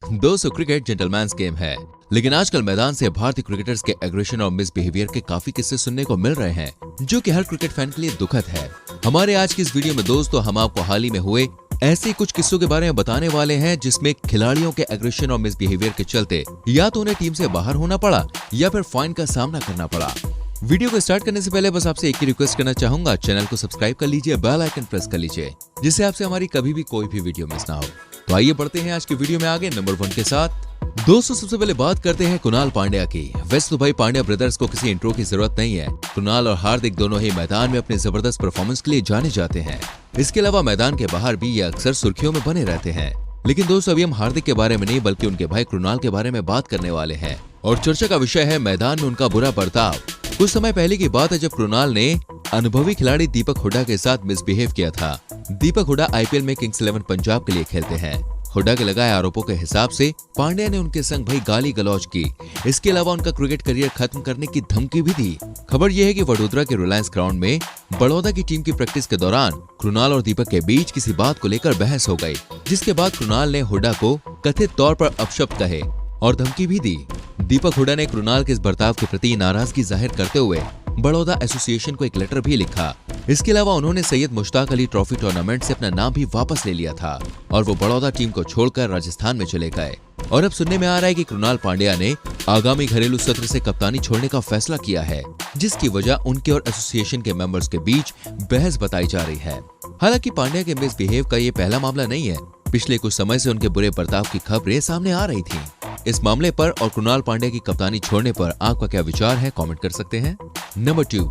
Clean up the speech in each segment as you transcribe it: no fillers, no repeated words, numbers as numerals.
दोस्तों cricket gentleman's game है, लेकिन आजकल मैदान से भारतीय क्रिकेटर्स के एग्रेशन और मिसबिहेवियर के काफी किस्से सुनने को मिल रहे हैं, जो कि हर क्रिकेट फैन के लिए दुखद है। हमारे आज की इस वीडियो में दोस्तों हम आपको हाल ही में हुए ऐसे कुछ किस्सों के बारे में बताने वाले हैं जिसमें खिलाड़ियों के एग्रेशन और मिसबिहेवियर के चलते या तो उन्हें टीम से बाहर होना पड़ा या फिर फाइन का सामना करना पड़ा। वीडियो को स्टार्ट करने से पहले बस आपसे एक ही रिक्वेस्ट करना चाहूंगा, चैनल को सब्सक्राइब कर लीजिए, बेल आइकन प्रेस कर लीजिए, जिससे आपसे हमारी कभी भी कोई भी वीडियो मिस ना हो। तो आइए बढ़ते हैं आज की वीडियो में आगे नंबर 1 के साथ। दोस्तों सबसे पहले बात करते हैं कुणाल पांड्या की। वैसे तो भाई पांड्या ब्रदर्स को किसी इंट्रो की जरूरत नहीं है। कुणाल और हार्दिक दोनों ही मैदान में अपने जबरदस्त परफॉर्मेंस के लिए जाने जाते हैं। इसके अलावा मैदान के बाहर भी ये अक्सर सुर्खियों में बने रहते हैं। लेकिन दोस्तों अभी हम हार्दिक के बारे में नहीं बल्कि उनके भाई कुणाल के बारे में बात करने वाले हैं, और चर्चा का विषय है मैदान में उनका बुरा बर्ताव। कुछ समय पहले की बात है जब कुणाल ने अनुभवी खिलाड़ी दीपक हुड्डा के साथ मिसबिहेव किया था। दीपक हुड्डा आईपीएल में किंग्स 11 पंजाब के लिए खेलते हैं। हुड्डा के लगाए आरोपों के हिसाब से पांड्या ने उनके संग भाई गाली गलौज की। इसके अलावा उनका क्रिकेट करियर खत्म करने की धमकी भी दी। खबर यह है कि वडोदरा के रिलायंस ग्राउंड में बड़ौदा की टीम की प्रैक्टिस के दौरान कुणाल और दीपक के बीच किसी बात को लेकर बहस हो गई, जिसके बाद कुणाल ने हुड्डा को कथित तौर पर अपशब्द कहे और धमकी भी दी। दीपक हुड्डा ने कुणाल के इस बर्ताव के प्रति नाराजगी जाहिर करते हुए बड़ौदा एसोसिएशन को एक लेटर भी लिखा। इसके अलावा उन्होंने सैयद मुश्ताक अली ट्रॉफी टूर्नामेंट से अपना नाम भी वापस ले लिया था और वो बड़ौदा टीम को छोड़कर राजस्थान में चले गए। और अब सुनने में आ रहा है कि कुणाल पांड्या ने आगामी घरेलू सत्र से कप्तानी छोड़ने का फैसला किया है, जिसकी वजह उनके और एसोसिएशन के मेंबर्स के बीच बहस बताई जा रही है। हालांकि पांड्या के मिसबिहेव का ये पहला मामला नहीं है। पिछले कुछ समय से उनके बुरे बर्ताव की खबरें सामने आ रही थी। इस मामले पर और कुणाल पांड्या की कप्तानी छोड़ने पर आपका क्या विचार है, कमेंट कर सकते हैं। नंबर 2,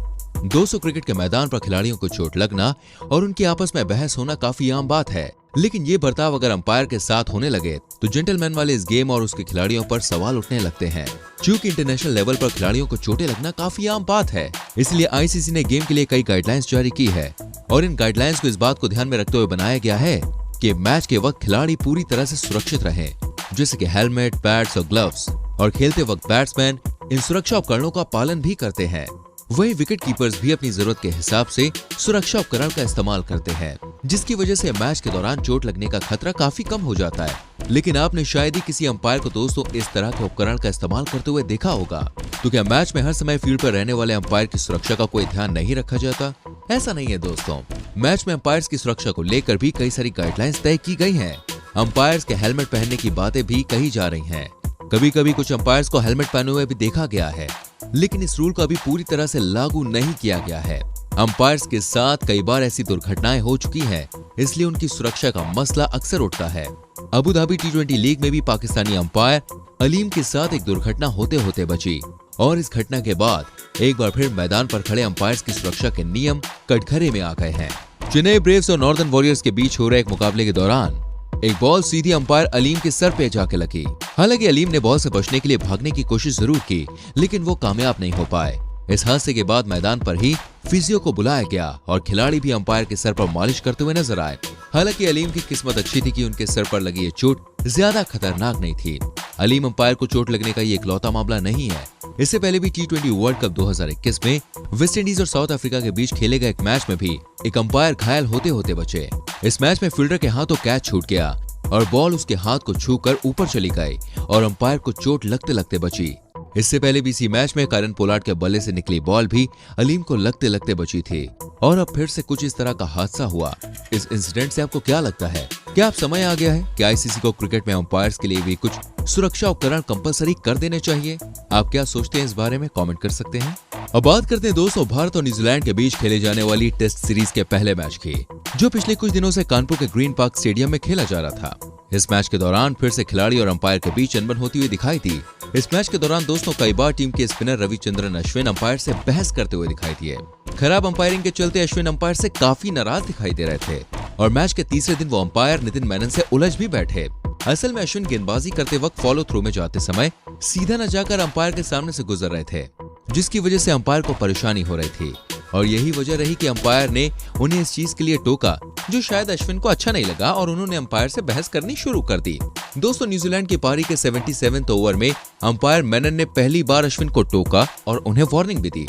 दोस्तों क्रिकेट के मैदान पर खिलाड़ियों को चोट लगना और उनकी आपस में बहस होना काफी आम बात है, लेकिन ये बर्ताव अगर अंपायर के साथ होने लगे तो जेंटलमैन वाले इस गेम और उसके खिलाड़ियों पर सवाल उठने लगते हैं। चूंकि इंटरनेशनल लेवल पर खिलाड़ियों को चोटें लगना काफी आम बात है, इसलिए आईसीसी ने गेम के लिए कई गाइडलाइंस जारी की है और इन गाइडलाइंस को इस बात को ध्यान में रखते हुए बनाया गया है कि मैच के वक्त खिलाड़ी पूरी तरह से सुरक्षित रहें, जैसे कि हेलमेट, पैड्स और ग्लव्स, और खेलते वक्त बैट्समैन इन सुरक्षा उपकरणों का पालन भी करते हैं। वही विकेट कीपर्स भी अपनी जरूरत के हिसाब से सुरक्षा उपकरण का इस्तेमाल करते हैं, जिसकी वजह से मैच के दौरान चोट लगने का खतरा काफी कम हो जाता है। लेकिन आपने शायद ही किसी अंपायर को दोस्तों इस तरह के उपकरण का इस्तेमाल करते हुए देखा होगा। तो क्या मैच में हर समय फील्ड पर रहने वाले अंपायर की सुरक्षा का कोई ध्यान नहीं रखा जाता? ऐसा नहीं है दोस्तों, मैच में अंपायर्स की सुरक्षा को लेकर भी कई सारी गाइडलाइंस तय की गई हैं। अंपायर्स के हेलमेट पहनने की बातें भी कही जा रही हैं। कभी कभी कुछ अंपायर्स को हेलमेट पहने हुए भी देखा गया है, लेकिन इस रूल को अभी पूरी तरह से लागू नहीं किया गया है। अंपायर्स के साथ कई बार ऐसी दुर्घटनाएं हो चुकी हैं, इसलिए उनकी सुरक्षा का मसला अक्सर उठता है। अबू धाबी T20 लीग में भी पाकिस्तानी अंपायर अलीम के साथ एक दुर्घटना होते होते बची, और इस घटना के बाद एक बार फिर मैदान पर खड़े अंपायर्स की सुरक्षा के नियम कटघरे में आ गए हैं। चेन्नई ब्रेव्स और नॉर्दर्न वॉरियर्स के बीच हो रहे एक मुकाबले के दौरान एक बॉल सीधी अंपायर अलीम के सर पे जाके लगी। हालांकि अलीम ने बॉल से बचने के लिए भागने की कोशिश जरूर की, लेकिन वो कामयाब नहीं हो पाए। इस हादसे के बाद मैदान पर ही फिजियो को बुलाया गया और खिलाड़ी भी अंपायर के सर पर मालिश करते हुए नजर आए। हालांकि अलीम की किस्मत अच्छी थी कि उनके सर पर लगी ये चोट ज्यादा खतरनाक नहीं थी। अलीम अंपायर को चोट लगने का ये इकलौता मामला नहीं है। इससे पहले भी T20 वर्ल्ड कप 2021 में वेस्टइंडीज और साउथ अफ्रीका के बीच खेले गए एक मैच में भी एक अंपायर घायल होते होते बचे। इस मैच में फील्डर के हाथों कैच छूट गया और बॉल उसके हाथ को छूकर ऊपर चली गई और अंपायर को चोट लगते लगते बची। इससे पहले भी इसी मैच में कायरन पोलार्ड के बल्ले से निकली बॉल भी अलीम को लगते लगते बची थी, और अब फिर से कुछ इस तरह का हादसा हुआ। इस इंसिडेंट से आपको क्या लगता है? क्या अब समय आ गया है कि आईसीसी को क्रिकेट में अंपायर्स के लिए भी कुछ सुरक्षा उपकरण कंपलसरी कर देने चाहिए? आप क्या सोचते हैं इस बारे में, कमेंट कर सकते हैं। अब बात करते हैं दोस्तों भारत और न्यूजीलैंड के बीच खेले जाने वाली टेस्ट सीरीज के पहले मैच की, जो पिछले कुछ दिनों से कानपुर के ग्रीन पार्क स्टेडियम में खेला जा रहा था। इस मैच के दौरान फिर से खिलाड़ी और अंपायर के बीच अनबन होती हुई दिखाई दी। इस मैच के दौरान दोस्तों कई बार टीम के स्पिनर रविचंद्रन अश्विन अंपायर से बहस करते हुए दिखाई दिए। खराब अंपायरिंग के चलते अश्विन अंपायर से काफी नाराज दिखाई दे रहे थे, और मैच के तीसरे दिन वो अंपायर नितिन मेनन से उलझ भी बैठे। असल में अश्विन गेंदबाजी करते वक्त फॉलो थ्रू में जाते समय सीधा न जाकर अंपायर के सामने से गुजर रहे थे, जिसकी वजह से अंपायर को परेशानी हो रही थी, और यही वजह रही कि अंपायर ने उन्हें इस चीज के लिए टोका, जो शायद अश्विन को अच्छा नहीं लगा और उन्होंने अंपायर से बहस करनी शुरू कर दी। दोस्तों न्यूजीलैंड की पारी के 77वें ओवर में अंपायर मेनन ने पहली बार अश्विन को टोका और उन्हें वार्निंग भी दी।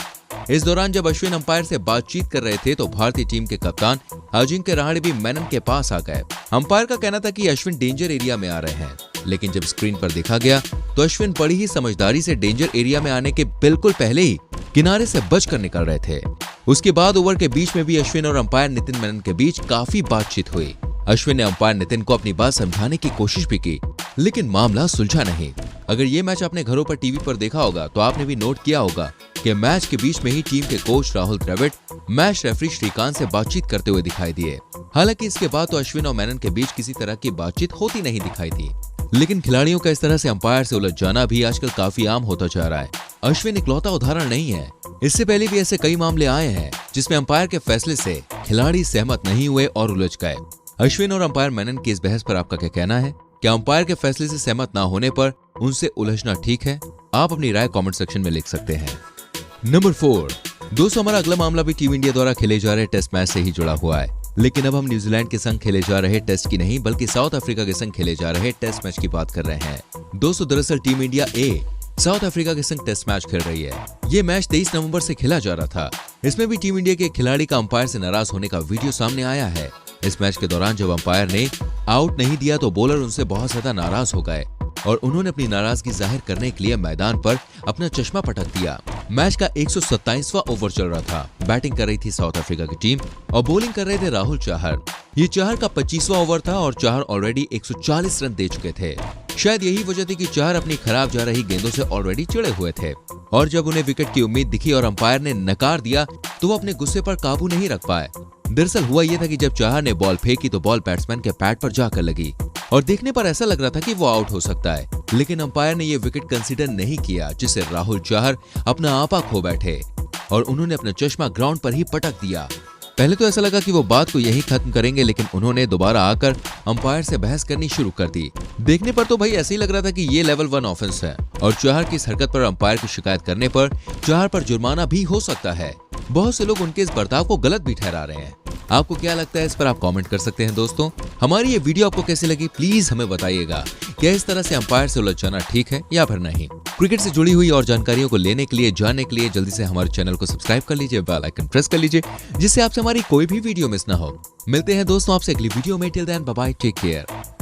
इस दौरान जब अश्विन अंपायर से बातचीत कर रहे थे तो भारतीय टीम के कप्तान अजिंक्य रहाणे भी मेनन के पास आ गए। अंपायर का कहना था कि अश्विन डेंजर एरिया में आ रहे हैं। लेकिन जब स्क्रीन पर देखा गया तो अश्विन बड़ी ही समझदारी से डेंजर एरिया में आने के बिल्कुल पहले ही किनारे से बचकर निकल रहे थे। उसके बाद ओवर के बीच में भी अश्विन और अंपायर नितिन मेनन के बीच काफी बातचीत हुई। अश्विन ने अंपायर नितिन को अपनी बात समझाने की कोशिश भी की, लेकिन मामला सुलझा नहीं। अगर ये मैच आपने घरों पर टीवी पर देखा होगा तो आपने भी नोट किया होगा कि मैच के बीच में ही टीम के coach Rahul Dravid match referee Srikanth से बातचीत करते हुए दिखाई दिए। हालांकि इसके बाद तो अश्विन और मेनन के बीच किसी तरह की बातचीत होती नहीं दिखाई दी, लेकिन खिलाड़ियों का इस तरह से अंपायर से उलझ जाना भी आजकल काफी आम होता जा रहा है। अश्विन इकलौता उदाहरण नहीं है, इससे पहले भी ऐसे कई मामले आए हैं जिसमें अंपायर के फैसले से खिलाड़ी सहमत नहीं हुए और उलझ गए। अश्विन और अंपायर मेनन की इस बहस पर आपका क्या कहना है? क्या अंपायर के फैसले से सहमत ना होने पर उनसे उलझना ठीक है? आप अपनी राय कमेंट सेक्शन में लिख सकते हैं। नंबर 4 दोस्तों, हमारा अगला मामला भी टीम इंडिया द्वारा खेले जा रहे टेस्ट मैच से ही जुड़ा हुआ है, लेकिन अब हम न्यूजीलैंड के संग खेले जा रहे टेस्ट की नहीं बल्कि साउथ अफ्रीका के संग खेले जा रहे टेस्ट मैच की बात कर रहे हैं। दोस्तों, दरअसल टीम इंडिया ए साउथ अफ्रीका के संग टेस्ट मैच खेल रही है। ये मैच 23 नवंबर से खेला जा रहा था। इसमें भी टीम इंडिया के खिलाड़ी का अंपायर से नाराज होने का वीडियो सामने आया है। इस मैच के दौरान जब अंपायर ने आउट नहीं दिया तो बॉलर उनसे बहुत ज्यादा नाराज हो गए और उन्होंने अपनी नाराजगी जाहिर करने के लिए मैदान पर अपना चश्मा पटक दिया। मैच का 127वां ओवर चल रहा था। बैटिंग कर रही थी साउथ अफ्रीका की टीम और बॉलिंग कर रहे थे राहुल चाहर। ये चाहर का 25वां ओवर था और चाहर ऑलरेडी 140 रन दे चुके थे। शायद यही वजह थी कि चाहर अपनी खराब जा रही गेंदों से ऑलरेडी चिढ़े हुए थे और जब उन्हें विकेट की उम्मीद दिखी और अंपायर ने नकार दिया तो वो अपने गुस्से पर काबू नहीं रख पाए। दरअसल हुआ यह था कि जब चाहर ने बॉल फेंकी तो बॉल बैट्समैन के पैड पर जाकर लगी और देखने पर ऐसा लग रहा था कि वो आउट हो सकता है, लेकिन अंपायर ने ये विकेट कंसीडर नहीं किया, जिससे राहुल चाहर अपना आपा खो बैठे और उन्होंने अपना चश्मा ग्राउंड पर ही पटक दिया। पहले तो ऐसा लगा कि वो बात को यही खत्म करेंगे, लेकिन उन्होंने दोबारा आकर अंपायर से बहस करनी शुरू कर दी। देखने पर तो भाई ऐसे ही लग रहा था कि ये लेवल 1 ऑफेंस है और चाहर की इस हरकत पर अंपायर की शिकायत करने पर चाहर पर जुर्माना भी हो सकता है। बहुत से लोग उनके इस बर्ताव को गलत भी ठहरा रहे हैं। आपको क्या लगता है, इस पर आप कमेंट कर सकते हैं। दोस्तों, हमारी ये वीडियो आपको कैसी लगी प्लीज हमें बताइएगा। क्या इस तरह से अंपायर से उलझ जाना ठीक है या फिर नहीं? क्रिकेट से जुड़ी हुई और जानकारियों को लेने के लिए, जानने के लिए जल्दी से हमारे चैनल को सब्सक्राइब कर लीजिए, बेल आइकन प्रेस कर लीजिए, जिससे आपसे हमारी कोई भी वीडियो मिस ना हो। मिलते हैं दोस्तों आपसे अगली वीडियो में। Till then bye bye, take care.